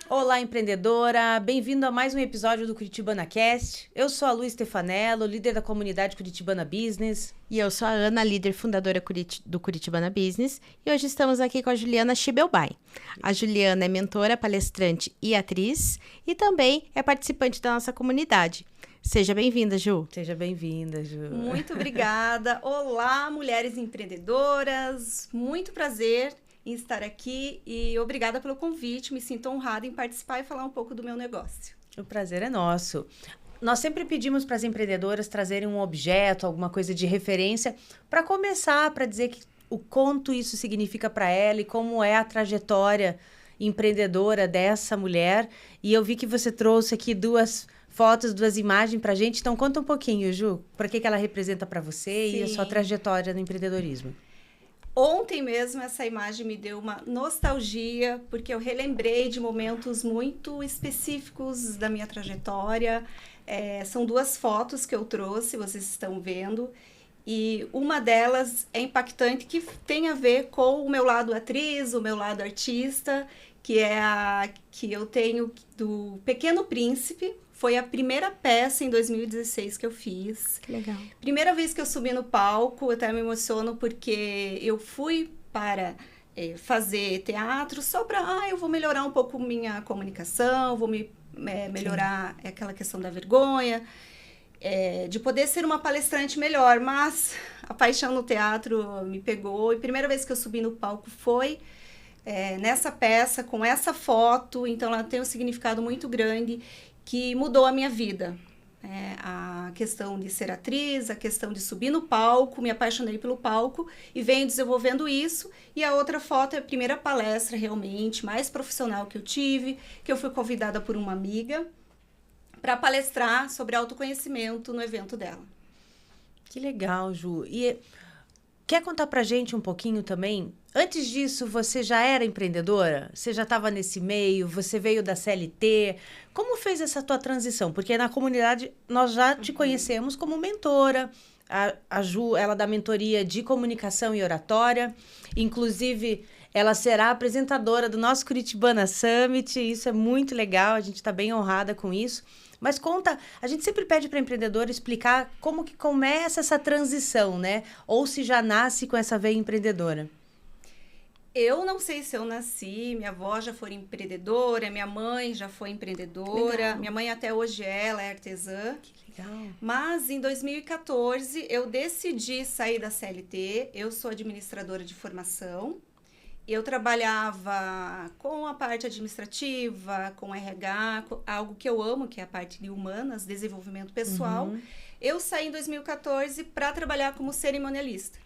Olá, empreendedora! Bem-vindo a mais um episódio do Curitibana Cast. Eu sou a Lu Stefanello, líder da comunidade Curitibana Business. E eu sou a Ana, líder fundadora do Curitibana Business. E hoje estamos aqui com a Juliana Schibelbein. A Juliana é mentora, palestrante e atriz. E também é participante da nossa comunidade. Seja bem-vinda, Ju. Seja bem-vinda, Ju. Muito obrigada. Olá, mulheres empreendedoras. Muito prazer em estar aqui e obrigada pelo convite. Me sinto honrada em participar e falar um pouco do meu negócio. O prazer é nosso. Nós sempre pedimos para as empreendedoras trazerem um objeto, alguma coisa de referência, para começar, para dizer o quanto isso significa para ela e como é a trajetória empreendedora dessa mulher. E eu vi que você trouxe aqui duas fotos, duas imagens para a gente. Então, conta um pouquinho, Ju, para que ela representa para você e a sua trajetória no empreendedorismo. Ontem mesmo essa imagem me deu uma nostalgia, porque eu relembrei de momentos muito específicos da minha trajetória. São duas fotos que eu trouxe, vocês estão vendo. E uma delas é impactante, que tem a ver com o meu lado atriz, o meu lado artista, que é a que eu tenho do Pequeno Príncipe. Foi a primeira peça em 2016 que eu fiz. Que legal. Primeira vez que eu subi no palco, eu até me emociono porque eu fui para fazer teatro só para, eu vou melhorar um pouco minha comunicação, vou melhorar aquela questão da vergonha, de poder ser uma palestrante melhor, mas a paixão no teatro me pegou e a primeira vez que eu subi no palco foi nessa peça, com essa foto, então ela tem um significado muito grande que mudou a minha vida. A questão de ser atriz, a questão de subir no palco, me apaixonei pelo palco e venho desenvolvendo isso. E a outra foto é a primeira palestra realmente mais profissional que eu tive, que eu fui convidada por uma amiga para palestrar sobre autoconhecimento no evento dela. Que legal, Ju. E quer contar pra gente um pouquinho também? Antes disso, você já era empreendedora? Você já estava nesse meio? Você veio da CLT? Como fez essa tua transição? Porque na comunidade nós já te conhecemos como mentora. A Ju, ela dá mentoria de comunicação e oratória. Inclusive, ela será apresentadora do nosso Curitibana Summit. Isso é muito legal, a gente está bem honrada com isso. Mas conta, a gente sempre pede para a empreendedora explicar como que começa essa transição, né? Ou se já nasce com essa veia empreendedora. Eu não sei se eu nasci, minha avó já foi empreendedora, minha mãe já foi empreendedora, Legal. minha mãe até hoje ela é artesã. Que legal. Mas em 2014 eu decidi sair da CLT, eu sou administradora de formação. Eu trabalhava com a parte administrativa, com RH, algo que eu amo, que é a parte de humanas, desenvolvimento pessoal. Eu saí em 2014 para trabalhar como cerimonialista.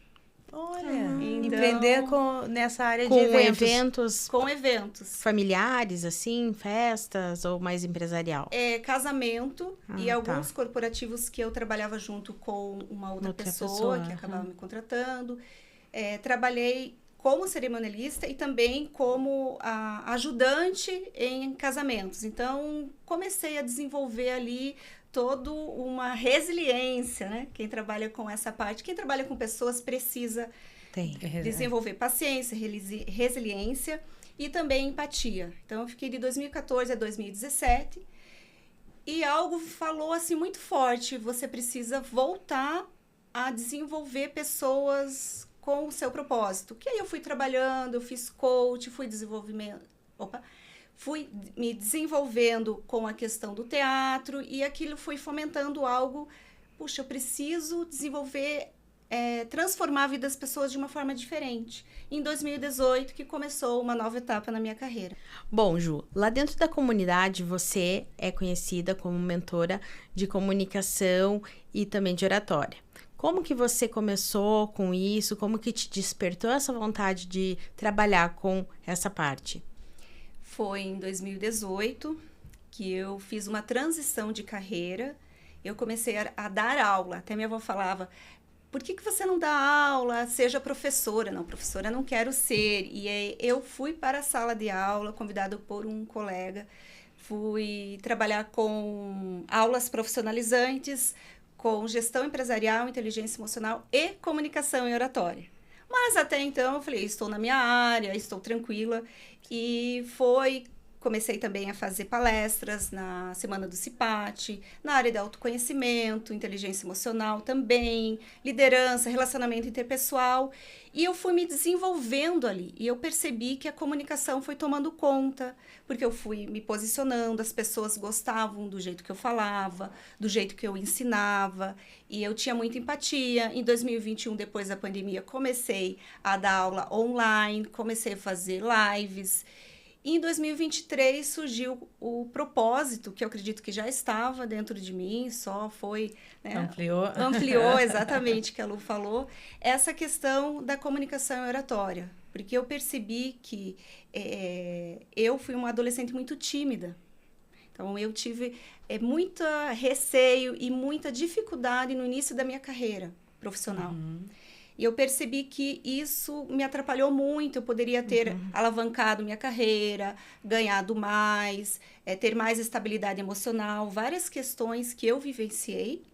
Olha, Então, empreender nessa área Com de eventos. com eventos. familiares, assim, festas ou mais empresarial? Casamento e tá. alguns corporativos que eu trabalhava junto com uma outra pessoa que acabava me contratando. Trabalhei como cerimonialista e também como ajudante em casamentos. Então, comecei a desenvolver ali toda uma resiliência, né? Quem trabalha com essa parte, quem trabalha com pessoas precisa desenvolver paciência, resiliência e também empatia. Então, eu fiquei de 2014 a 2017 e algo falou assim muito forte, você precisa voltar a desenvolver pessoas com o seu propósito. Que aí eu fui trabalhando, eu fiz coach, fui me desenvolvendo com a questão do teatro e aquilo foi fomentando algo, puxa, eu preciso desenvolver, transformar a vida das pessoas de uma forma diferente. Em 2018 que começou uma nova etapa na minha carreira. Bom, Ju, lá dentro da comunidade você é conhecida como mentora de comunicação e também de oratória. Como que você começou com isso? Como que te despertou essa vontade de trabalhar com essa parte? Foi em 2018 que eu fiz uma transição de carreira. Eu comecei a dar aula. Até minha avó falava, por que você não dá aula? Seja professora. Não, professora não quero ser. E aí eu fui para a sala de aula, convidado por um colega. Fui trabalhar com aulas profissionalizantes, com gestão empresarial, inteligência emocional e comunicação e oratória. Mas até então eu falei, estou na minha área, estou tranquila. E comecei também a fazer palestras na Semana do CIPAT, na área de autoconhecimento, inteligência emocional também, liderança, relacionamento interpessoal. E eu fui me desenvolvendo ali. E eu percebi que a comunicação foi tomando conta, porque eu fui me posicionando, as pessoas gostavam do jeito que eu falava, do jeito que eu ensinava, e eu tinha muita empatia. Em 2021, depois da pandemia, comecei a dar aula online, comecei a fazer lives. E em 2023 surgiu o propósito, que eu acredito que já estava dentro de mim, só foi... Né, ampliou, exatamente, que a Lu falou, essa questão da comunicação e oratória. Porque eu percebi que eu fui uma adolescente muito tímida. Então, eu tive muito receio e muita dificuldade no início da minha carreira profissional. E eu percebi que isso me atrapalhou muito. Eu poderia ter alavancado minha carreira, ganhado mais, ter mais estabilidade emocional, várias questões que eu vivenciei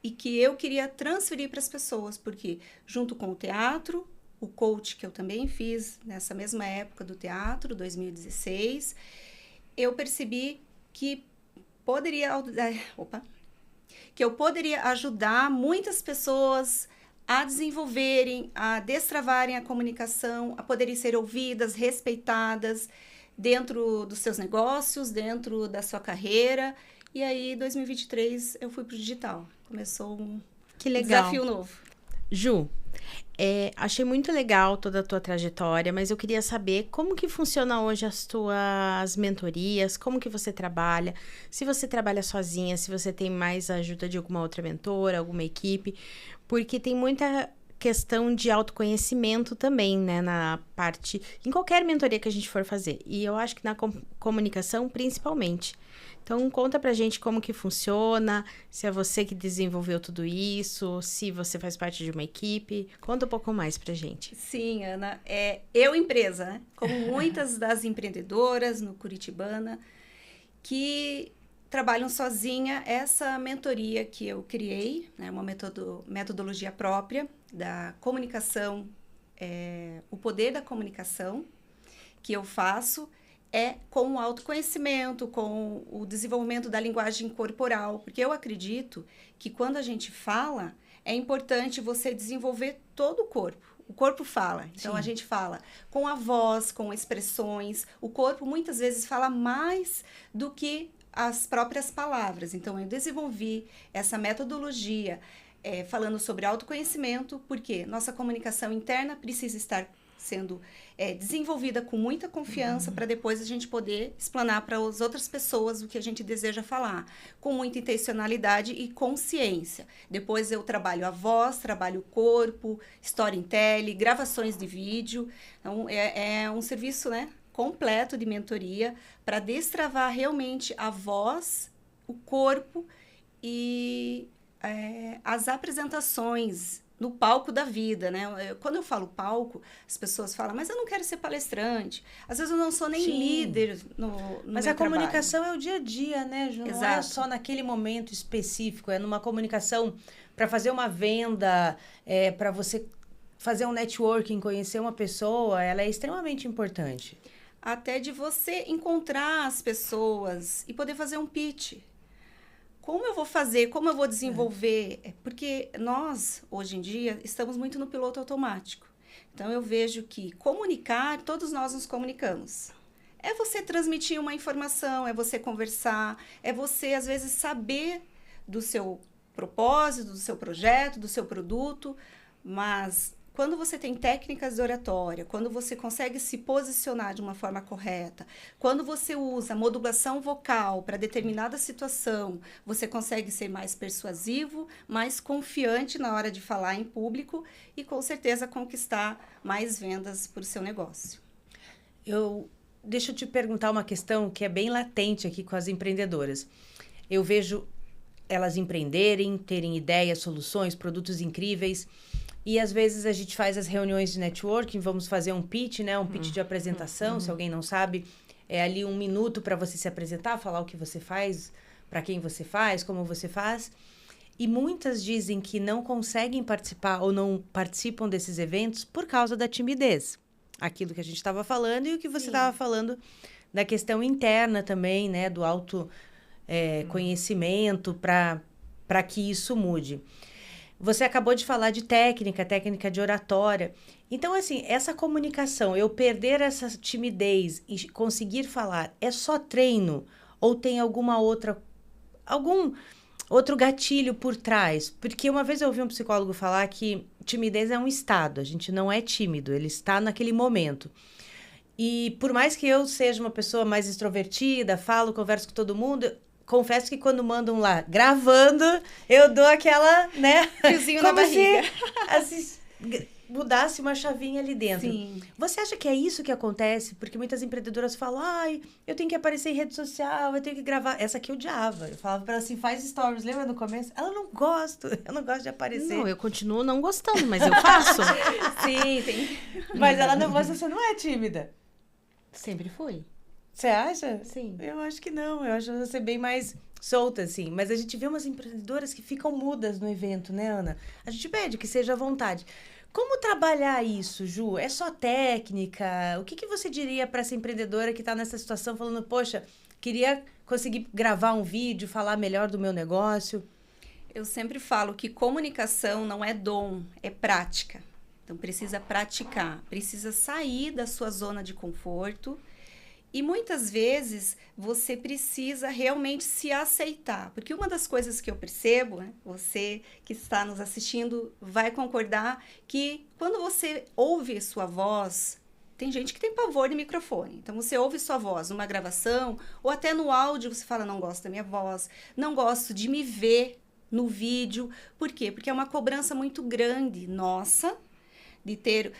e que eu queria transferir para as pessoas, porque junto com o teatro, o coach que eu também fiz nessa mesma época do teatro, 2016, eu percebi que eu poderia ajudar muitas pessoas a desenvolverem, a destravarem a comunicação, a poderem ser ouvidas, respeitadas dentro dos seus negócios, dentro da sua carreira. E aí, em 2023, eu fui para o digital. Começou um desafio novo. Ju, achei muito legal toda a tua trajetória, mas eu queria saber como que funciona hoje as tuas mentorias, como que você trabalha, se você trabalha sozinha, se você tem mais a ajuda de alguma outra mentora, alguma equipe, porque tem muita questão de autoconhecimento também, né, na parte, em qualquer mentoria que a gente for fazer, e eu acho que na comunicação principalmente. Então, conta pra gente como que funciona, se é você que desenvolveu tudo isso, se você faz parte de uma equipe. Conta um pouco mais pra gente. Sim, Ana. Eu, empresa, né? Como muitas das empreendedoras no Curitibana, que trabalham sozinha, essa mentoria que eu criei, né, uma metodologia própria da comunicação, o poder da comunicação, que eu faço, com o autoconhecimento, com o desenvolvimento da linguagem corporal, porque eu acredito que quando a gente fala, é importante você desenvolver todo o corpo. O corpo fala, então a gente fala com a voz, com expressões, o corpo muitas vezes fala mais do que as próprias palavras. Então eu desenvolvi essa metodologia falando sobre autoconhecimento, porque nossa comunicação interna precisa estar sendo desenvolvida com muita confiança para depois a gente poder explanar para as outras pessoas o que a gente deseja falar, com muita intencionalidade e consciência. Depois eu trabalho a voz, trabalho o corpo, storytelling, gravações de vídeo. Então, é um serviço, né, completo de mentoria para destravar realmente a voz, o corpo e as apresentações no palco da vida, né? Quando eu falo palco, as pessoas falam, mas eu não quero ser palestrante. Às vezes eu não sou nem líder no Mas meu a comunicação é o dia a dia, né, Ju? Não é só naquele momento específico, é numa comunicação para fazer uma venda, para você fazer um networking, conhecer uma pessoa, ela é extremamente importante. Até de você encontrar as pessoas e poder fazer um pitch. Como eu vou fazer? Como eu vou desenvolver? Porque nós, hoje em dia, estamos muito no piloto automático. Então, eu vejo que comunicar, todos nós nos comunicamos. É você transmitir uma informação, é você conversar, é você, às vezes, saber do seu propósito, do seu projeto, do seu produto, mas quando você tem técnicas de oratória, quando você consegue se posicionar de uma forma correta, quando você usa modulação vocal para determinada situação, você consegue ser mais persuasivo, mais confiante na hora de falar em público e, com certeza, conquistar mais vendas para o seu negócio. Deixa eu te perguntar uma questão que é bem latente aqui com as empreendedoras. Eu vejo elas empreenderem, terem ideias, soluções, produtos incríveis. E, às vezes, a gente faz as reuniões de networking, vamos fazer um pitch, né? Um pitch de apresentação, se alguém não sabe. É ali 1 minuto para você se apresentar, falar o que você faz, para quem você faz, como você faz. E muitas dizem que não conseguem participar ou não participam desses eventos por causa da timidez. Aquilo que a gente estava falando e o que você estava falando da questão interna também, né? Do conhecimento para que isso mude. Você acabou de falar de técnica de oratória. Então, assim, essa comunicação, eu perder essa timidez e conseguir falar, é só treino? Ou tem algum outro gatilho por trás? Porque uma vez eu ouvi um psicólogo falar que timidez é um estado, a gente não é tímido, ele está naquele momento. E por mais que eu seja uma pessoa mais extrovertida, converso com todo mundo, confesso que quando mandam lá gravando, eu dou aquela, né? Fiozinho na barriga. Se mudasse uma chavinha ali dentro. Sim. Você acha que é isso que acontece? Porque muitas empreendedoras falam, eu tenho que aparecer em rede social, eu tenho que gravar. Essa aqui eu odiava. Eu falava pra ela assim, faz stories. Lembra no começo? Ela, eu não gosto de aparecer. Não, eu continuo não gostando, mas eu faço. Sim, tem. Mas você não é tímida. Sempre fui. Você acha? Sim. Eu acho que não. Eu acho você bem mais solta, assim. Mas a gente vê umas empreendedoras que ficam mudas no evento, né, Ana? A gente pede que seja à vontade. Como trabalhar isso, Ju? É só técnica? O que você diria para essa empreendedora que está nessa situação falando, poxa, queria conseguir gravar um vídeo, falar melhor do meu negócio? Eu sempre falo que comunicação não é dom, é prática. Então, precisa praticar, precisa sair da sua zona de conforto. E muitas vezes você precisa realmente se aceitar. Porque uma das coisas que eu percebo, né, você que está nos assistindo vai concordar que quando você ouve sua voz, tem gente que tem pavor de microfone. Então você ouve sua voz numa gravação ou até no áudio, você fala, não gosto da minha voz, não gosto de me ver no vídeo. Por quê? Porque é uma cobrança muito grande nossa, de ter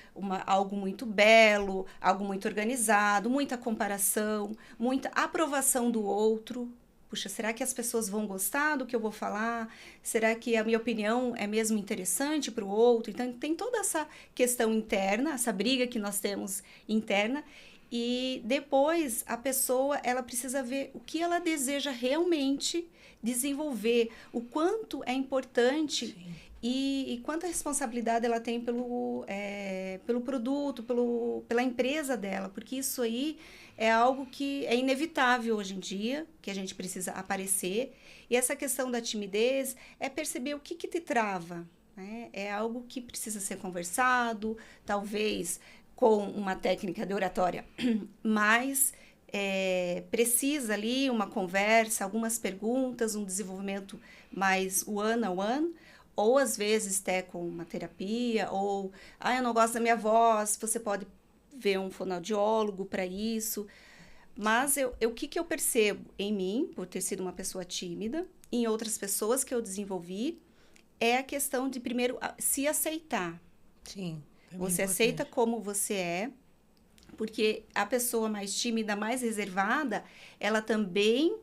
algo muito belo, algo muito organizado, muita comparação, muita aprovação do outro. Puxa, será que as pessoas vão gostar do que eu vou falar? Será que a minha opinião é mesmo interessante para o outro? Então, tem toda essa questão interna, essa briga que nós temos interna. E depois, a pessoa, ela precisa ver o que ela deseja realmente desenvolver, o quanto é importante e quanta responsabilidade ela tem pelo produto, pela empresa dela, porque isso aí é algo que é inevitável hoje em dia, que a gente precisa aparecer. E essa questão da timidez é perceber o que te trava, né? É algo que precisa ser conversado, talvez com uma técnica de oratória, mas precisa ali uma conversa, algumas perguntas, um desenvolvimento mais one-on-one, ou às vezes até com uma terapia, ou, eu não gosto da minha voz, você pode ver um fonoaudiólogo para isso. Mas o que eu percebo em mim, por ter sido uma pessoa tímida, em outras pessoas que eu desenvolvi, é a questão de primeiro se aceitar. Sim. Você aceita como você é, porque a pessoa mais tímida, mais reservada, ela também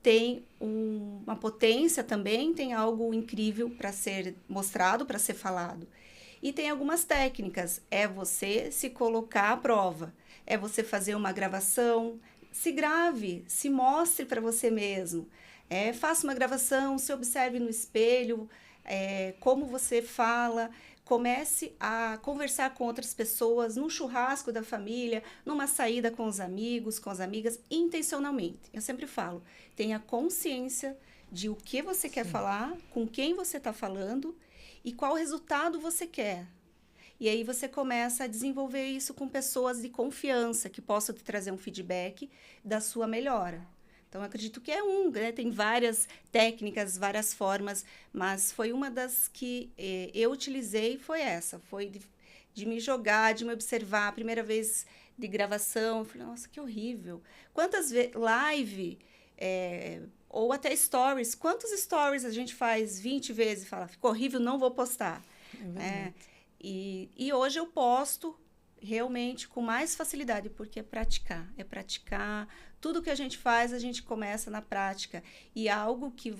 tem uma potência, também tem algo incrível para ser mostrado, para ser falado. E tem algumas técnicas, é você se colocar à prova, é você fazer uma gravação, se grave, se mostre para você mesmo, faça uma gravação, se observe no espelho, como você fala, comece a conversar com outras pessoas, num churrasco da família, numa saída com os amigos, com as amigas, intencionalmente. Eu sempre falo, tenha consciência de o que você quer falar, com quem você está falando e qual resultado você quer. E aí você começa a desenvolver isso com pessoas de confiança, que possam te trazer um feedback da sua melhora. Então, eu acredito que né? Tem várias técnicas, várias formas, mas foi uma das que eu utilizei, foi essa, foi de me jogar, de me observar. A primeira vez de gravação, eu falei, nossa, que horrível. Quantas vezes, live, ou até stories, quantos stories a gente faz 20 vezes e fala, ficou horrível, não vou postar. E hoje eu posto realmente com mais facilidade, porque é praticar. Tudo que a gente faz, a gente começa na prática. E algo que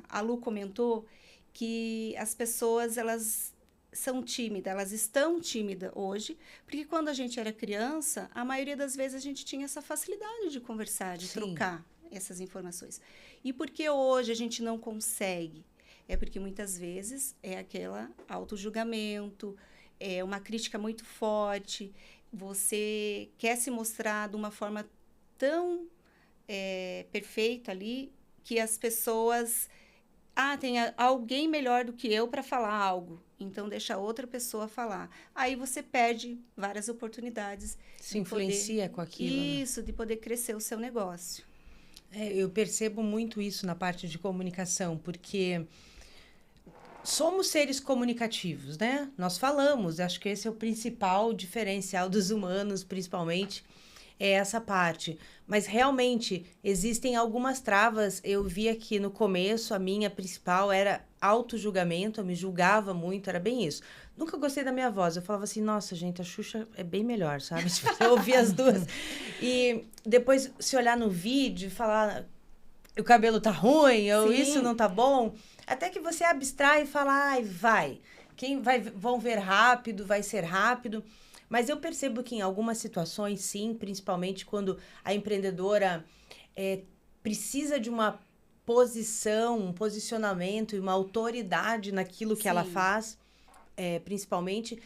a Lu comentou, que as pessoas, elas são tímidas, elas estão tímidas hoje, porque quando a gente era criança, a maioria das vezes a gente tinha essa facilidade de conversar, de trocar essas informações. E por que hoje a gente não consegue? É porque muitas vezes é aquele auto-julgamento, é uma crítica muito forte, você quer se mostrar de uma forma tão perfeita ali, que as pessoas... tem alguém melhor do que eu para falar algo, então deixa outra pessoa falar. Aí você perde várias oportunidades. Se influencia com aquilo. Isso, de poder crescer o seu negócio. Eu percebo muito isso na parte de comunicação, porque somos seres comunicativos, né? Nós falamos, acho que esse é o principal diferencial dos humanos, principalmente, é essa parte. Mas, realmente, existem algumas travas. Eu vi aqui no começo, a minha principal era auto-julgamento, eu me julgava muito, era bem isso. Nunca gostei da minha voz. Eu falava assim, nossa, gente, a Xuxa é bem melhor, sabe? Eu ouvia as duas. E depois, se olhar no vídeo e falar, o cabelo tá ruim, ou isso não tá bom, até que você abstrai e fala, vai. Vão ver rápido, vai ser rápido. Mas eu percebo que em algumas situações, sim, principalmente quando a empreendedora precisa de uma posição, um posicionamento e uma autoridade naquilo que ela faz, principalmente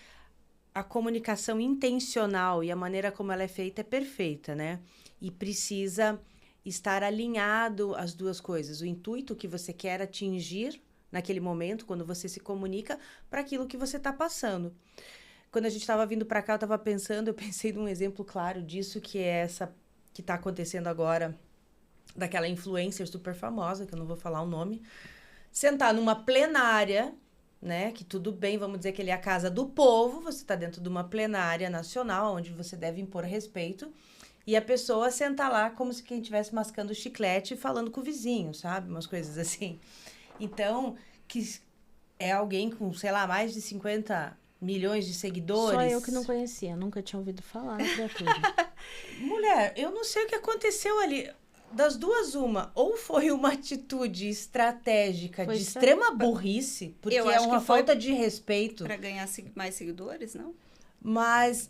a comunicação intencional e a maneira como ela é feita é perfeita, né? E precisa estar alinhado as duas coisas. O intuito que você quer atingir naquele momento, quando você se comunica, para aquilo que você está passando. Quando a gente estava vindo para cá, eu pensei num exemplo claro disso, que é essa que está acontecendo agora, daquela influencer super famosa, que eu não vou falar o nome, sentar numa plenária, né, que tudo bem, vamos dizer que ele é a casa do povo, você está dentro de uma plenária nacional, onde você deve impor respeito, e a pessoa sentar lá como se quem estivesse mascando chiclete e falando com o vizinho, sabe? Umas coisas assim. Então, que é alguém com, sei lá, mais de 50 milhões de seguidores. Só eu que não conhecia, nunca tinha ouvido falar na criatura. Mulher, eu não sei o que aconteceu ali. Das duas, ou foi uma atitude estratégica de extrema burrice, porque é uma falta de respeito. Para ganhar mais seguidores, não? Mas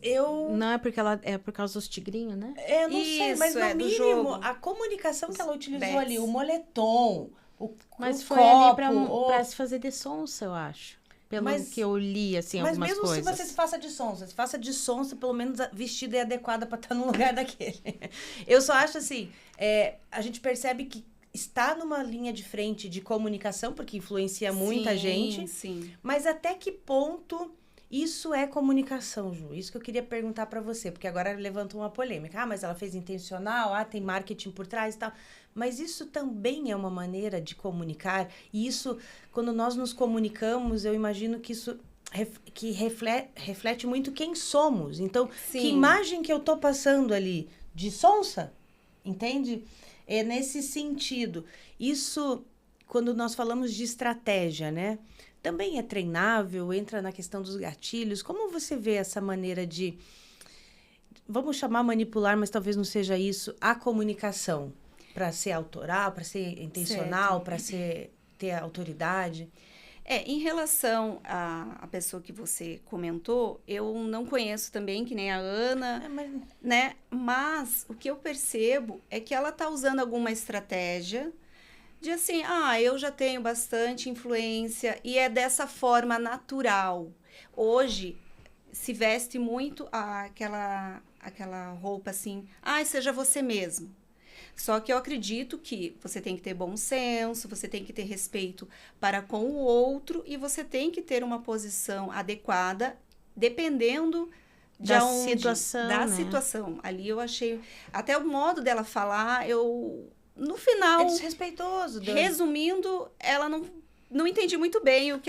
Não, é porque ela é por causa dos tigrinhos, né? Eu não sei, mas no mínimo, a comunicação que ela utilizou ali, o moletom, mas foi ali pra se fazer de sonsa, eu acho. Pelo que eu li, assim, algumas coisas. Mas mesmo se você se faça de sonsa, pelo menos vestida e adequada para estar num lugar daquele. Eu só acho assim, a gente percebe que está numa linha de frente de comunicação, porque influencia muita gente. Sim. Mas até que ponto isso é comunicação, Ju? Isso que eu queria perguntar para você, porque agora levantou uma polêmica. Mas ela fez intencional, tem marketing por trás e tal. Mas isso também é uma maneira de comunicar. E isso, quando nós nos comunicamos, eu imagino que isso reflete muito quem somos. Então, que imagem que eu tô passando ali? De sonsa? Entende? É nesse sentido. Isso, quando nós falamos de estratégia, né? Também é treinável, entra na questão dos gatilhos. Como você vê essa maneira de, vamos chamar manipular, mas talvez não seja isso, a comunicação? Para ser autoral, para ser intencional, para ter autoridade? Em relação à pessoa que você comentou, eu não conheço também, que nem a Ana, né? Mas o que eu percebo é que ela está usando alguma estratégia de assim, eu já tenho bastante influência e é dessa forma natural. Hoje se veste muito aquela roupa assim, seja você mesmo. Só que eu acredito que você tem que ter bom senso, você tem que ter respeito para com o outro e você tem que ter uma posição adequada, dependendo da situação. Ali eu achei, até o modo dela falar, no final... É desrespeitoso. Resumindo, ela não entendi muito bem o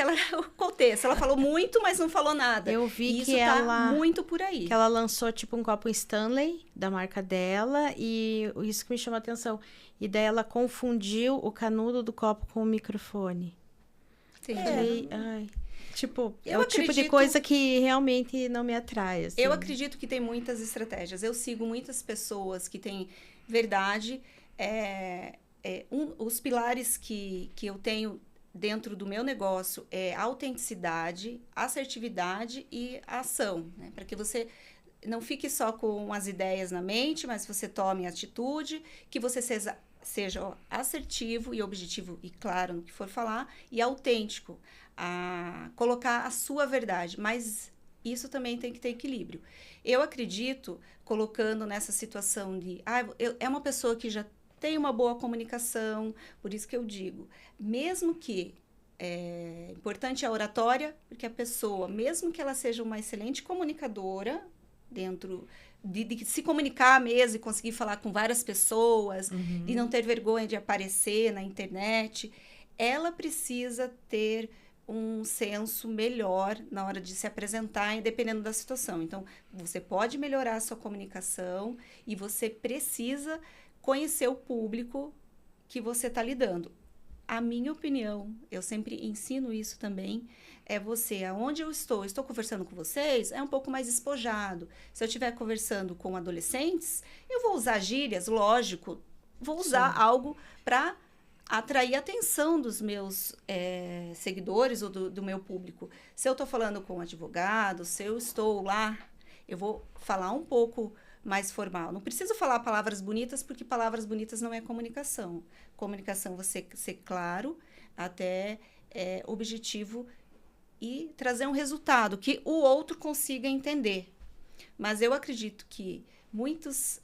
contexto. Ela falou muito, mas não falou nada. Eu vi isso que tá ela... muito por aí. Que ela lançou, tipo, um copo Stanley, da marca dela, e isso que me chamou a atenção. E daí ela confundiu o canudo do copo com o microfone. Sim. Tipo, é o tipo de coisa que realmente não me atrai, assim. Eu acredito que tem muitas estratégias. Eu sigo muitas pessoas que têm verdade. Os pilares que eu tenho dentro do meu negócio é autenticidade, assertividade e ação, né? Para que você não fique só com as ideias na mente, mas você tome atitude, que você seja assertivo e objetivo e claro no que for falar, e autêntico, a colocar a sua verdade, mas isso também tem que ter equilíbrio. Eu acredito, colocando nessa situação de, é uma pessoa que já tem uma boa comunicação, por isso que eu digo, mesmo que é importante a oratória, porque a pessoa, mesmo que ela seja uma excelente comunicadora, dentro de se comunicar mesmo e conseguir falar com várias pessoas, de não ter vergonha de aparecer na internet, ela precisa ter um senso melhor na hora de se apresentar, dependendo da situação. Então, você pode melhorar a sua comunicação e você precisa conhecer o público que você está lidando. A minha opinião, eu sempre ensino isso também, é você, aonde eu estou conversando com vocês, é um pouco mais despojado. Se eu estiver conversando com adolescentes, eu vou usar gírias, lógico, vou usar algo para atrair a atenção dos meus seguidores ou do meu público. Se eu estou falando com advogado, se eu estou lá, eu vou falar um pouco mais formal. Não preciso falar palavras bonitas, porque palavras bonitas não é comunicação. Comunicação, você ser claro, até objetivo e trazer um resultado que o outro consiga entender. Mas eu acredito que muitos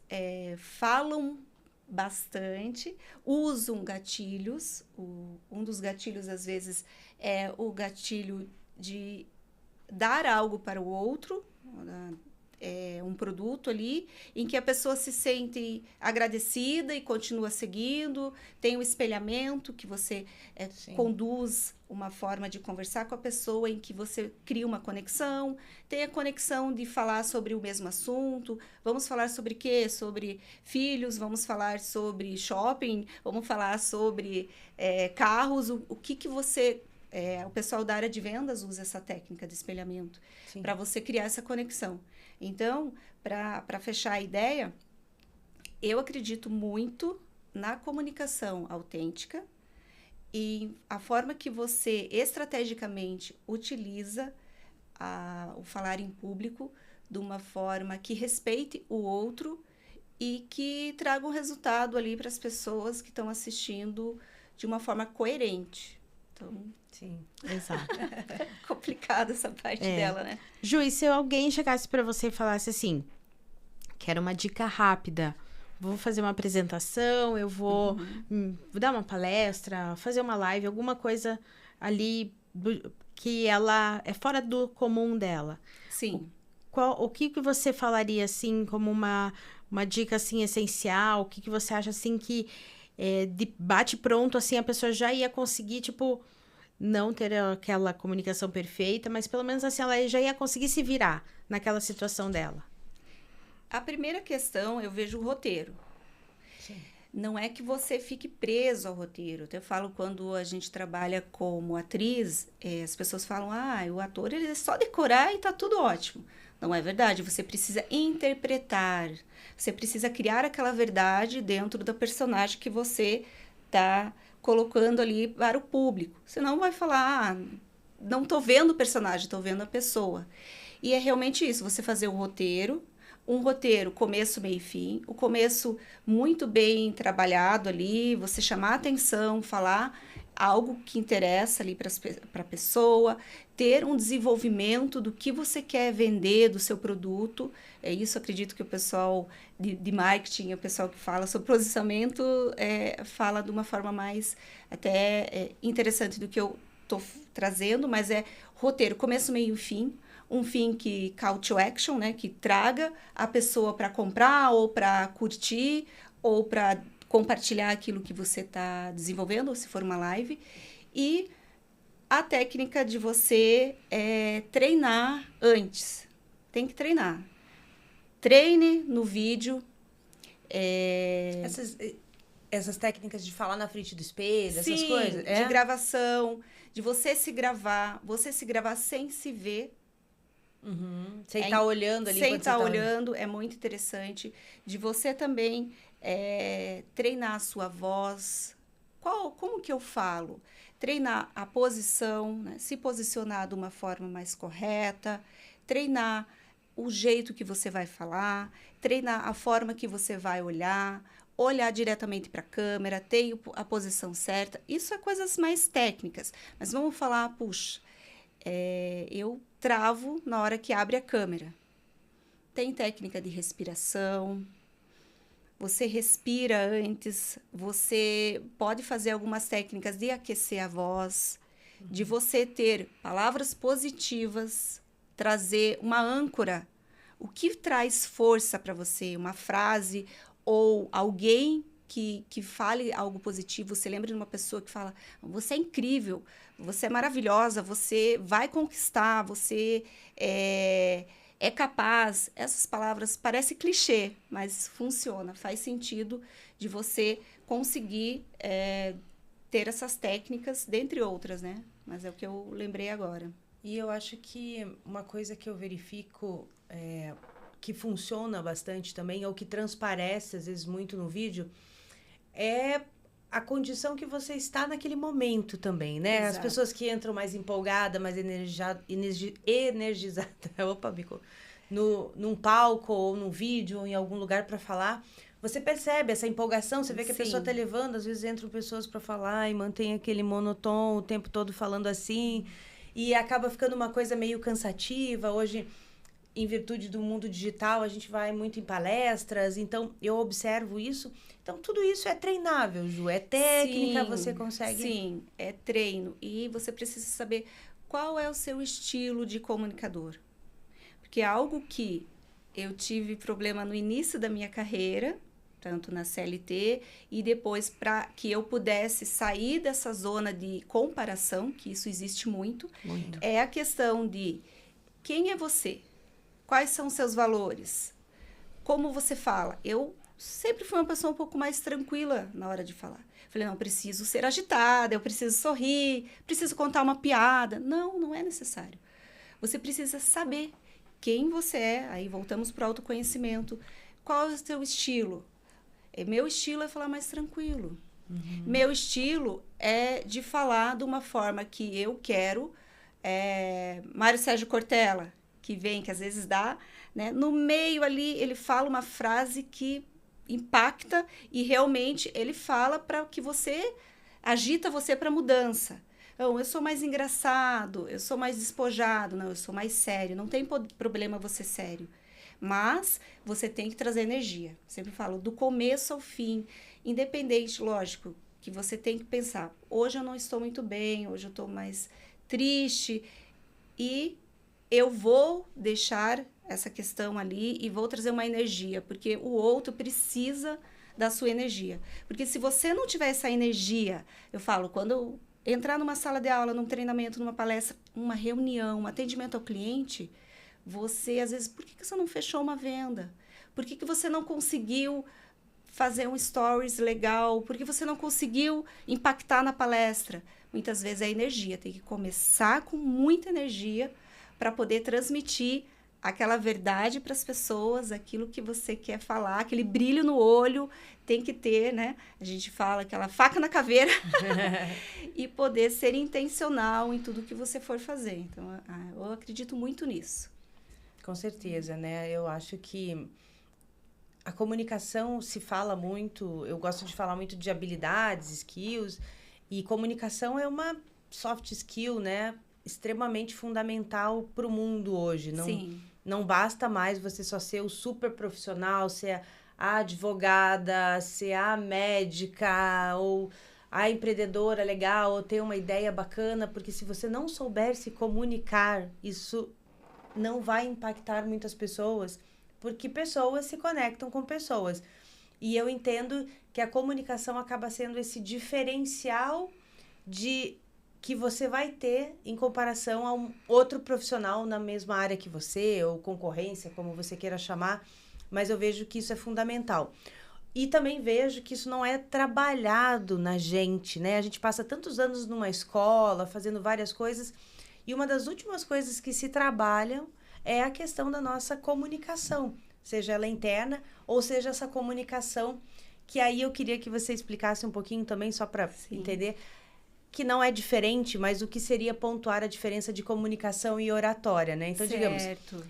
falam bastante, usam gatilhos. Um dos gatilhos, às vezes, é o gatilho de dar algo para o outro, um produto ali, em que a pessoa se sente agradecida e continua seguindo, tem um espelhamento que você conduz uma forma de conversar com a pessoa, em que você cria uma conexão, tem a conexão de falar sobre o mesmo assunto, vamos falar sobre quê? Sobre filhos, vamos falar sobre shopping, vamos falar sobre carros, o que você... o pessoal da área de vendas usa essa técnica de espelhamento para você criar essa conexão. Então, para fechar a ideia, eu acredito muito na comunicação autêntica e a forma que você estrategicamente utiliza o falar em público de uma forma que respeite o outro e que traga um resultado ali para as pessoas que estão assistindo de uma forma coerente. Então, sim, exato. Complicada essa parte dela, né? Ju, e se alguém chegasse para você e falasse assim, quero uma dica rápida, vou fazer uma apresentação, eu vou dar uma palestra, fazer uma live, alguma coisa ali que ela é fora do comum dela. Sim. O que você falaria, assim, como uma dica, assim, essencial? O que você acha, assim, que de bate pronto, assim, a pessoa já ia conseguir, tipo, não ter aquela comunicação perfeita, mas pelo menos, assim, ela já ia conseguir se virar naquela situação dela? A primeira questão, eu vejo o roteiro. Sim. Não é que você fique preso ao roteiro. Eu falo, quando a gente trabalha como atriz, as pessoas falam, o ator ele é só decorar e tá tudo ótimo. Não é verdade, você precisa interpretar, você precisa criar aquela verdade dentro do personagem que você tá colocando ali para o público. Senão vai falar, não tô vendo o personagem, tô vendo a pessoa. E é realmente isso, você fazer um roteiro começo, meio e fim, o começo muito bem trabalhado ali, você chamar a atenção, falar algo que interessa ali para a pessoa, ter um desenvolvimento do que você quer vender do seu produto. É isso, acredito que o pessoal de marketing, o pessoal que fala sobre posicionamento, fala de uma forma mais até interessante do que eu estou trazendo, mas é roteiro, começo, meio e fim. Um fim que call to action, né, que traga a pessoa para comprar ou para curtir ou para compartilhar aquilo que você está desenvolvendo, ou se for uma live. E a técnica de você treinar antes. Tem que treinar. Treine no vídeo. Essas técnicas de falar na frente do espelho, Sim, essas coisas? De gravação, de você se gravar sem se ver. Sem estar olhando ali. Sem estar olhando, é muito interessante. De você também treinar a sua voz. Como que eu falo? Treinar a posição, né? Se posicionar de uma forma mais correta. Treinar o jeito que você vai falar. Treinar a forma que você vai olhar. olhar diretamente para a câmera, ter a posição certa. Isso é coisas mais técnicas. Mas vamos falar, puxa, eu travo na hora que abre a câmera. Tem técnica de respiração. Você respira antes. Você pode fazer algumas técnicas de aquecer a voz, de você ter palavras positivas, trazer uma âncora. O que traz força para você? Uma frase ou alguém que fale algo positivo. Você lembra de uma pessoa que fala, você é incrível, você é maravilhosa, você vai conquistar, você é capaz. Essas palavras parecem clichê, mas funciona, faz sentido de você conseguir ter essas técnicas, dentre outras, né? Mas é o que eu lembrei agora. E eu acho que uma coisa que eu verifico que funciona bastante também, ou que transparece, às vezes, muito no vídeo, é a condição que você está naquele momento também, né? Exato. As pessoas que entram mais empolgadas, mais energizadas, opa, bico, num palco, ou num vídeo, ou em algum lugar para falar, você percebe essa empolgação, você vê que a pessoa está levando, às vezes entram pessoas para falar e mantém aquele monotom o tempo todo falando assim, e acaba ficando uma coisa meio cansativa. Hoje, em virtude do mundo digital, a gente vai muito em palestras, então eu observo isso. Então, tudo isso é treinável, Ju, é técnica, você consegue... Sim, é treino. E você precisa saber qual é o seu estilo de comunicador. Porque algo que eu tive problema no início da minha carreira, tanto na CLT, e depois para que eu pudesse sair dessa zona de comparação, que isso existe muito, é a questão de quem é você? Quais são os seus valores? Como você fala? Eu sempre fui uma pessoa um pouco mais tranquila na hora de falar. Falei, não, eu preciso ser agitada, eu preciso sorrir, preciso contar uma piada. Não, não é necessário. Você precisa saber quem você é. Aí voltamos para o autoconhecimento. Qual é o seu estilo? Meu estilo é falar mais tranquilo. Uhum. Meu estilo é de falar de uma forma que eu quero. Mário Sérgio Cortella, que vem, que às vezes dá, né? No meio ali, ele fala uma frase que impacta e realmente ele fala para que você, agita você para mudança. Então, eu sou mais engraçado, eu sou mais despojado, não, eu sou mais sério. Não tem problema você sério. Mas você tem que trazer energia. Sempre falo, do começo ao fim, independente, lógico, que você tem que pensar, hoje eu não estou muito bem, hoje eu estou mais triste, e eu vou deixar essa questão ali e vou trazer uma energia, porque o outro precisa da sua energia. Porque se você não tiver essa energia, eu falo, quando eu entrar numa sala de aula, num treinamento, numa palestra, uma reunião, um atendimento ao cliente, você, às vezes, por que você não fechou uma venda? Por que você não conseguiu fazer um stories legal? Por que você não conseguiu impactar na palestra? Muitas vezes é energia, tem que começar com muita energia para poder transmitir aquela verdade para as pessoas, aquilo que você quer falar, aquele brilho no olho, tem que ter, né? A gente fala aquela faca na caveira e poder ser intencional em tudo que você for fazer. Então, eu acredito muito nisso. Com certeza, né? Eu acho que a comunicação se fala muito, eu gosto de falar muito de habilidades, skills, e comunicação é uma soft skill, né? Extremamente fundamental para o mundo hoje. Não basta mais você só ser o super profissional, ser a advogada, ser a médica ou a empreendedora legal, ou ter uma ideia bacana, porque se você não souber se comunicar, isso não vai impactar muitas pessoas, porque pessoas se conectam com pessoas. E eu entendo que a comunicação acaba sendo esse diferencial que você vai ter em comparação a um outro profissional na mesma área que você, ou concorrência, como você queira chamar, mas eu vejo que isso é fundamental. E também vejo que isso não é trabalhado na gente, né? A gente passa tantos anos numa escola, fazendo várias coisas, e uma das últimas coisas que se trabalham é a questão da nossa comunicação, seja ela interna ou seja essa comunicação, que aí eu queria que você explicasse um pouquinho também, só para entender, que não é diferente, mas o que seria pontuar a diferença de comunicação e oratória, né? Então, digamos,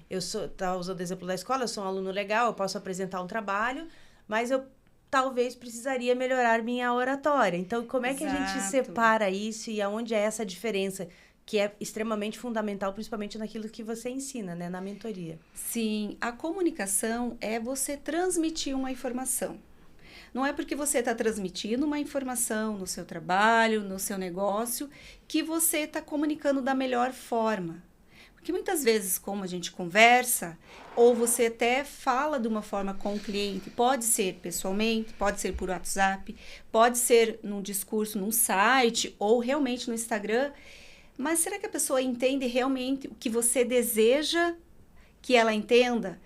eu estava usando o exemplo da escola, eu sou um aluno legal, eu posso apresentar um trabalho, mas eu talvez precisaria melhorar minha oratória. Então, como é que a gente Exato. separa isso e aonde é essa diferença? Que é extremamente fundamental, principalmente naquilo que você ensina, né? Na mentoria. Sim, a comunicação é você transmitir uma informação. Não é porque você está transmitindo uma informação no seu trabalho, no seu negócio, que você está comunicando da melhor forma. Porque muitas vezes, como a gente conversa, ou você até fala de uma forma com o cliente, pode ser pessoalmente, pode ser por WhatsApp, pode ser num discurso, num site, ou realmente no Instagram. Mas será que a pessoa entende realmente o que você deseja que ela entenda?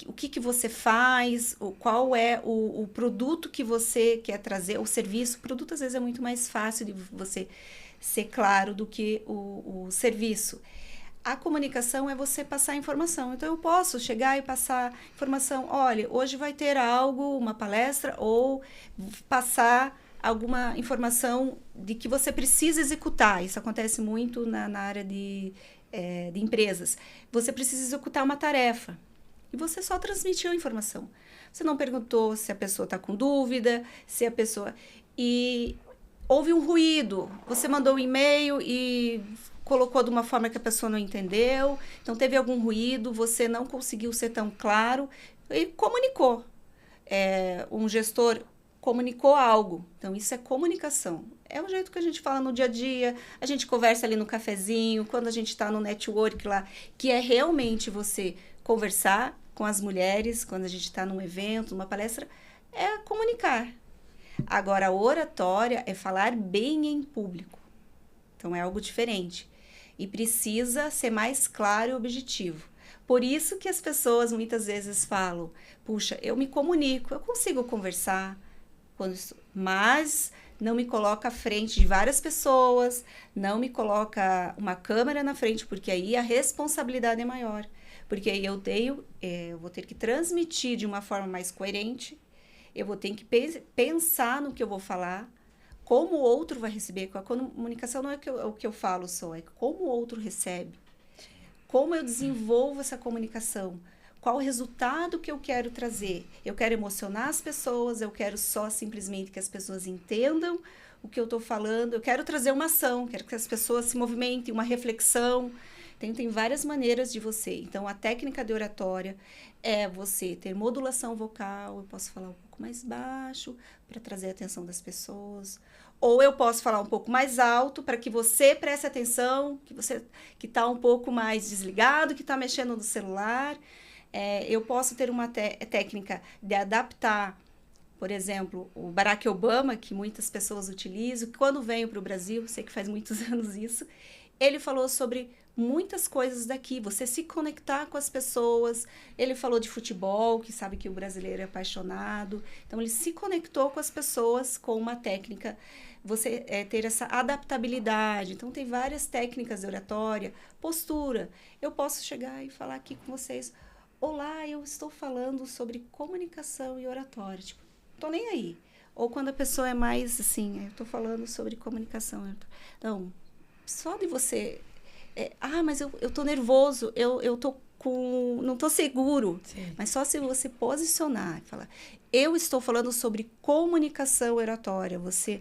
O que você faz, qual é o produto que você quer trazer, o serviço. O produto, às vezes, é muito mais fácil de você ser claro do que o serviço. A comunicação é você passar informação. Então, eu posso chegar e passar informação. Olha, hoje vai ter algo, uma palestra, ou passar alguma informação de que você precisa executar. Isso acontece muito na área de empresas. Você precisa executar uma tarefa. E você só transmitiu a informação. Você não perguntou se a pessoa está com dúvida, se a pessoa... E houve um ruído. Você mandou um e-mail e colocou de uma forma que a pessoa não entendeu. Então, teve algum ruído, você não conseguiu ser tão claro e comunicou. Um gestor comunicou algo. Então, isso é comunicação. É o jeito que a gente fala no dia a dia, a gente conversa ali no cafezinho, quando a gente está no network lá, que é realmente você conversar com as mulheres, quando a gente está num evento, numa palestra, é comunicar. Agora, a oratória é falar bem em público. Então, é algo diferente. E precisa ser mais claro e objetivo. Por isso que as pessoas muitas vezes falam, puxa, eu me comunico, eu consigo conversar, mas não me coloca à frente de várias pessoas, não me coloca uma câmera na frente, porque aí a responsabilidade é maior. Porque aí eu vou ter que transmitir de uma forma mais coerente, eu vou ter que pensar no que eu vou falar, como o outro vai receber. A comunicação não é o que eu falo só, é como o outro recebe. Como eu desenvolvo essa comunicação. Qual o resultado que eu quero trazer? Eu quero emocionar as pessoas, eu quero só simplesmente que as pessoas entendam o que eu estou falando, eu quero trazer uma ação, quero que as pessoas se movimentem, uma reflexão. Tem várias maneiras de você. Então, a técnica de oratória é você ter modulação vocal, eu posso falar um pouco mais baixo para trazer a atenção das pessoas, ou eu posso falar um pouco mais alto para que você preste atenção, que você que está um pouco mais desligado, que está mexendo no celular. Eu posso ter uma técnica de adaptar, por exemplo, o Barack Obama, que muitas pessoas utilizam, quando veio para o Brasil, sei que faz muitos anos isso, ele falou sobre muitas coisas daqui, você se conectar com as pessoas. Ele falou de futebol, que sabe que o brasileiro é apaixonado. Então, ele se conectou com as pessoas com uma técnica, você ter essa adaptabilidade. Então, tem várias técnicas de oratória, postura. Eu posso chegar e falar aqui com vocês, olá, eu estou falando sobre comunicação e oratória. Tipo, tô nem aí. Ou quando a pessoa é mais assim, eu estou falando sobre comunicação. Então, só de você... mas eu tô nervoso, eu tô não tô seguro. Sim. Mas só se você posicionar e falar, eu estou falando sobre comunicação oratória, você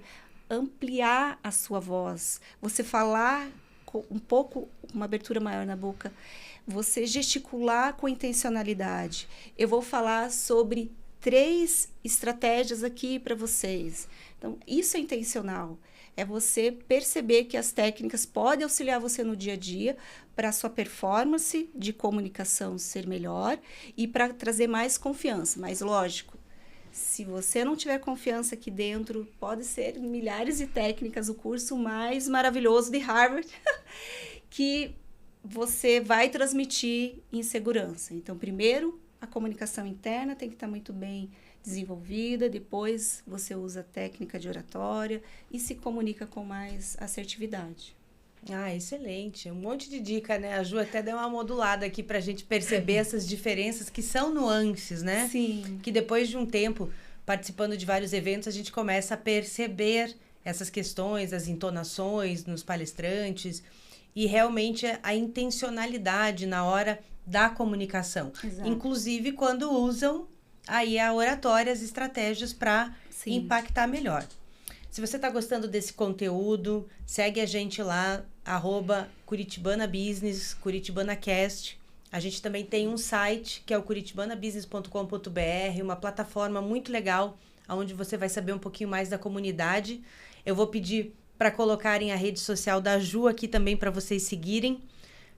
ampliar a sua voz, você falar com uma abertura maior na boca, você gesticular com intencionalidade. Eu vou falar sobre 3 estratégias aqui para vocês. Então, isso é intencional. É você perceber que as técnicas podem auxiliar você no dia a dia para a sua performance de comunicação ser melhor e para trazer mais confiança. Mas, lógico, se você não tiver confiança aqui dentro, pode ser milhares de técnicas, o curso mais maravilhoso de Harvard, que você vai transmitir em segurança. Então, primeiro, a comunicação interna tem que estar muito bem desenvolvida, depois você usa a técnica de oratória e se comunica com mais assertividade. Excelente. Um monte de dica, né? A Ju até deu uma modulada aqui pra gente perceber essas diferenças que são nuances, né? Sim. Que depois de um tempo, participando de vários eventos, a gente começa a perceber essas questões, as entonações nos palestrantes e realmente a intencionalidade na hora da comunicação. Exato. Inclusive quando usam aí a oratória, as estratégias para Sim. impactar melhor. Se você está gostando desse conteúdo, segue a gente lá, @Curitibana Business, CuritiBanaCast. A gente também tem um site, que é o curitibanabusiness.com.br, uma plataforma muito legal, onde você vai saber um pouquinho mais da comunidade. Eu vou pedir para colocarem a rede social da Ju aqui também para vocês seguirem,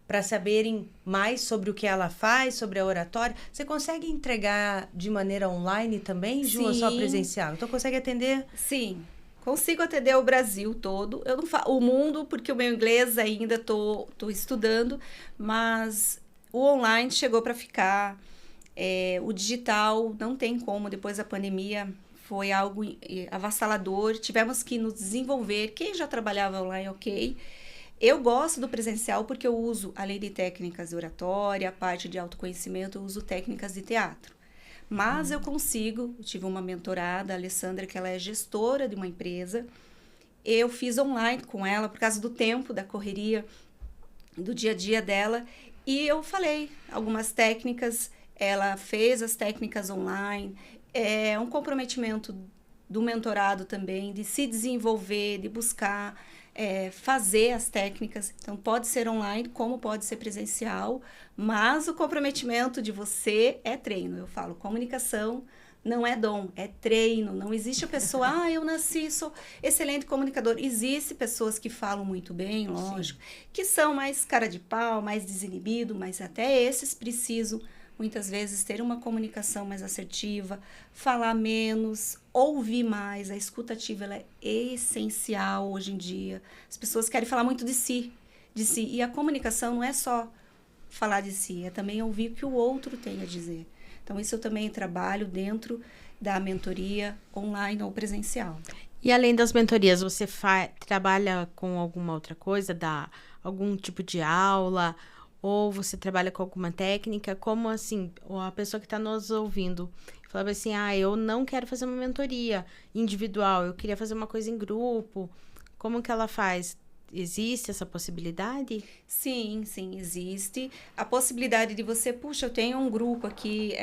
para saberem mais sobre o que ela faz, sobre a oratória. Você consegue entregar de maneira online também, Ju, ou só Sim. presencial? Então consegue atender? Sim, consigo atender o Brasil todo. Eu não falo o mundo, porque o meu inglês ainda tô estudando, mas o online chegou para ficar. O digital não tem como, depois da pandemia, foi algo avassalador. Tivemos que nos desenvolver. Quem já trabalhava online, ok. Eu gosto do presencial porque eu uso, além de técnicas de oratória, a parte de autoconhecimento, eu uso técnicas de teatro. Mas eu tive uma mentorada, a Alessandra, que ela é gestora de uma empresa. Eu fiz online com ela por causa do tempo, da correria, do dia a dia dela. E eu falei algumas técnicas, ela fez as técnicas online. É um comprometimento do mentorado também, de se desenvolver, de buscar fazer as técnicas. Então, pode ser online, como pode ser presencial, mas o comprometimento de você é treino. Eu falo, comunicação não é dom, é treino. Não existe a pessoa, eu nasci, sou excelente comunicador. Existem pessoas que falam muito bem, lógico, que são mais cara de pau, mais desinibido, mas até esses precisam muitas vezes ter uma comunicação mais assertiva, falar menos, ouvir mais. A escuta ativa ela é essencial hoje em dia. As pessoas querem falar muito de si. E a comunicação não é só falar de si, é também ouvir o que o outro tem a dizer. Então, isso eu também trabalho dentro da mentoria online ou presencial. E além das mentorias, você trabalha com alguma outra coisa? Dá algum tipo de aula? Ou você trabalha com alguma técnica? Como assim, a pessoa que está nos ouvindo falava assim, eu não quero fazer uma mentoria individual, eu queria fazer uma coisa em grupo. Como que ela faz? Existe essa possibilidade? Sim, existe. A possibilidade de você, puxa, eu tenho um grupo aqui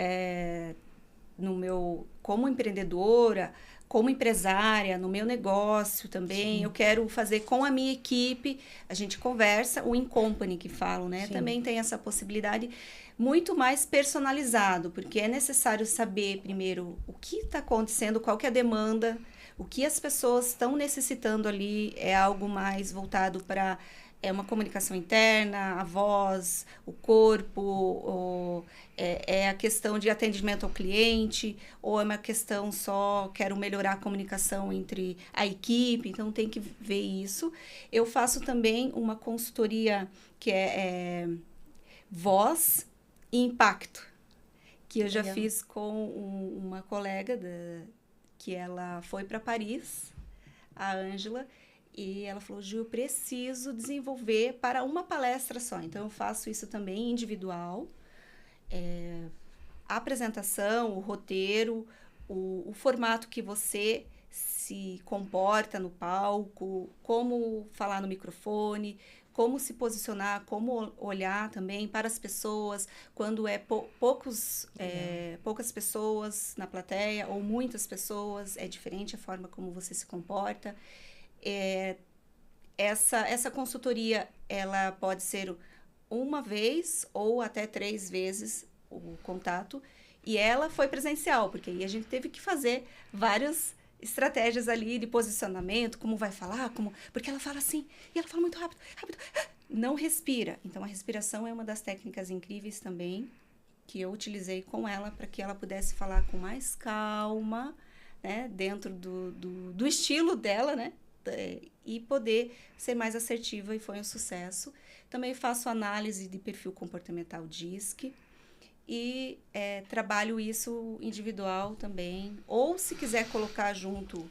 como empreendedora, como empresária, no meu negócio também, eu quero fazer com a minha equipe, a gente conversa, o in company que falam, né? Sim. Também tem essa possibilidade muito mais personalizado, porque é necessário saber primeiro o que está acontecendo, qual que é a demanda, o que as pessoas estão necessitando ali, é algo mais voltado para uma comunicação interna, a voz, o corpo, é a questão de atendimento ao cliente, ou é uma questão só, quero melhorar a comunicação entre a equipe, então tem que ver isso. Eu faço também uma consultoria que é voz e impacto, que eu já fiz com uma colega que ela foi para Paris, a Ângela, e ela falou, Ju, eu preciso desenvolver para uma palestra só. Então, eu faço isso também individual. A apresentação, o roteiro, o formato que você se comporta no palco, como falar no microfone, como se posicionar, como olhar também para as pessoas, quando poucas pessoas na plateia ou muitas pessoas, é diferente a forma como você se comporta. Essa consultoria, ela pode ser uma vez ou até 3 vezes o contato, e ela foi presencial, porque aí a gente teve que fazer várias estratégias ali de posicionamento, como vai falar, porque ela fala assim, e ela fala muito rápido, não respira. Então, a respiração é uma das técnicas incríveis também, que eu utilizei com ela, para que ela pudesse falar com mais calma, né, dentro do estilo dela, né, e poder ser mais assertiva, e foi um sucesso. Também faço análise de perfil comportamental DISC e trabalho isso individual também. Ou se quiser colocar junto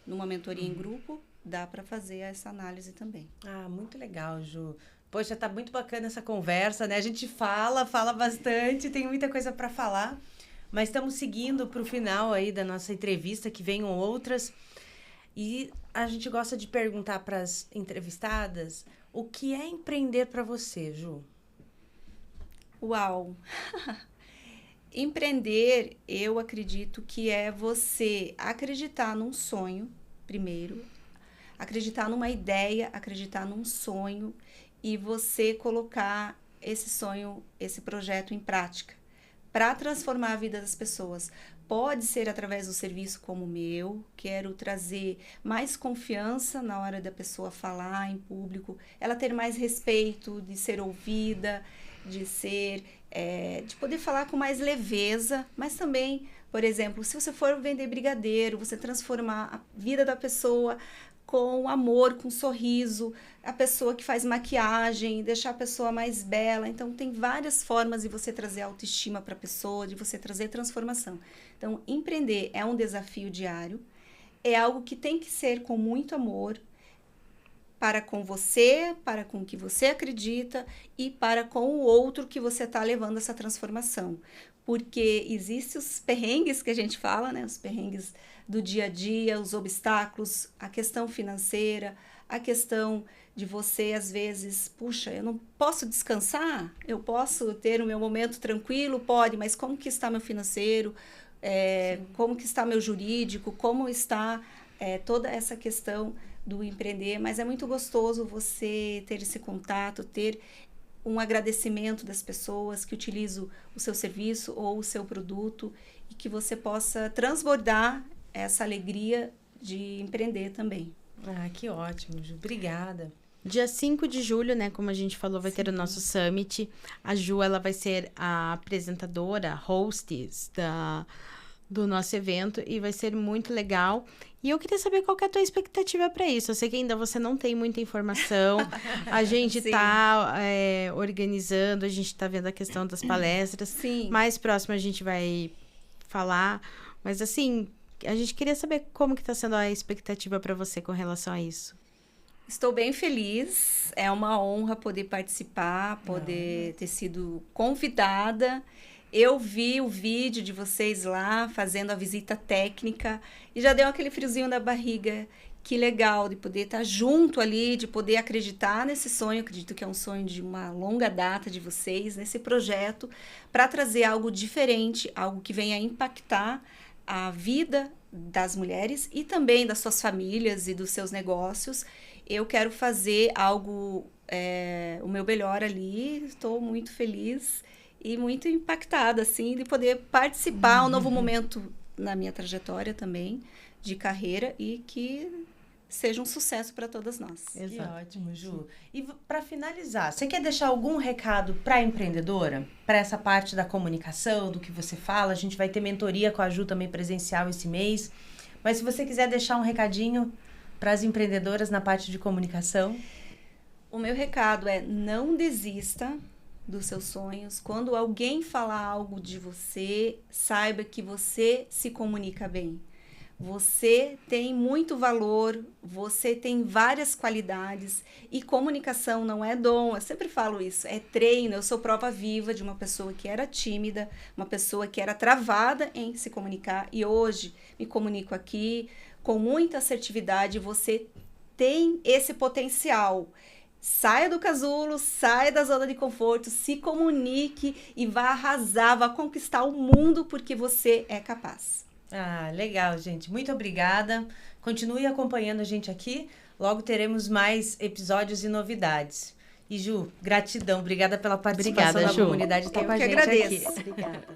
numa mentoria em grupo, dá para fazer essa análise também. Muito legal, Ju. Poxa, tá muito bacana essa conversa, né? A gente fala bastante, tem muita coisa para falar, mas estamos seguindo para o final aí da nossa entrevista, que venham outras. E a gente gosta de perguntar para as entrevistadas o que é empreender para você, Ju? Uau! Empreender, eu acredito que é você acreditar num sonho, primeiro, acreditar numa ideia, acreditar num sonho e você colocar esse sonho, esse projeto em prática para transformar a vida das pessoas. Pode ser através do serviço como o meu, quero trazer mais confiança na hora da pessoa falar em público, ela ter mais respeito, de ser ouvida, de poder falar com mais leveza, mas também, por exemplo, se você for vender brigadeiro, você transformar a vida da pessoa com amor, com sorriso, a pessoa que faz maquiagem, deixar a pessoa mais bela. Então, tem várias formas de você trazer autoestima para a pessoa, de você trazer transformação. Então, empreender é um desafio diário, é algo que tem que ser com muito amor, para com você, para com o que você acredita e para com o outro que você está levando essa transformação. Porque existem os perrengues que a gente fala, né? Os perrengues do dia a dia, os obstáculos, a questão financeira, a questão de você, às vezes, puxa, eu não posso descansar? Eu posso ter o meu momento tranquilo? Pode, mas como que está meu financeiro? Como que está meu jurídico? Como está toda essa questão do empreender? Mas é muito gostoso você ter esse contato, ter um agradecimento das pessoas que utilizam o seu serviço ou o seu produto e que você possa transbordar essa alegria de empreender também. Ah, que ótimo, Ju. Obrigada. Dia 5 de julho, né, como a gente falou, vai ter o nosso Summit. A Ju, ela vai ser a apresentadora, hostess do nosso evento e vai ser muito legal. E eu queria saber qual que é a tua expectativa para isso. Eu sei que ainda você não tem muita informação. A gente está organizando, a gente está vendo a questão das palestras. Sim. Mais próximo a gente vai falar. Mas assim, a gente queria saber como que está sendo a expectativa para você com relação a isso. Estou bem feliz. É uma honra poder participar, poder ter sido convidada. Eu vi o vídeo de vocês lá, fazendo a visita técnica, e já deu aquele friozinho na barriga. Que legal de poder estar junto ali, de poder acreditar nesse sonho. Acredito que é um sonho de uma longa data de vocês, nesse projeto, para trazer algo diferente, algo que venha impactar a vida das mulheres e também das suas famílias e dos seus negócios. Eu quero fazer algo, o meu melhor ali, estou muito feliz e muito impactada, assim, de poder participar, um novo momento na minha trajetória também, de carreira, e que seja um sucesso para todas nós. Exato. Que ótimo, Ju. E para finalizar, você quer deixar algum recado para a empreendedora? Para essa parte da comunicação, do que você fala? A gente vai ter mentoria com a Ju também presencial esse mês. Mas se você quiser deixar um recadinho para as empreendedoras na parte de comunicação. O meu recado é: não desista dos seus sonhos. Quando alguém falar algo de você, saiba que você se comunica bem. Você tem muito valor, você tem várias qualidades e comunicação não é dom, eu sempre falo isso, é treino. Eu sou prova viva de uma pessoa que era tímida, uma pessoa que era travada em se comunicar e hoje me comunico aqui com muita assertividade. Você tem esse potencial. Saia do casulo, saia da zona de conforto, se comunique e vá arrasar, vá conquistar o mundo, porque você é capaz. Ah, legal, gente. Muito obrigada. Continue acompanhando a gente aqui. Logo teremos mais episódios e novidades. E Ju, gratidão. Obrigada pela participação da comunidade. Eu que agradeço. Obrigada.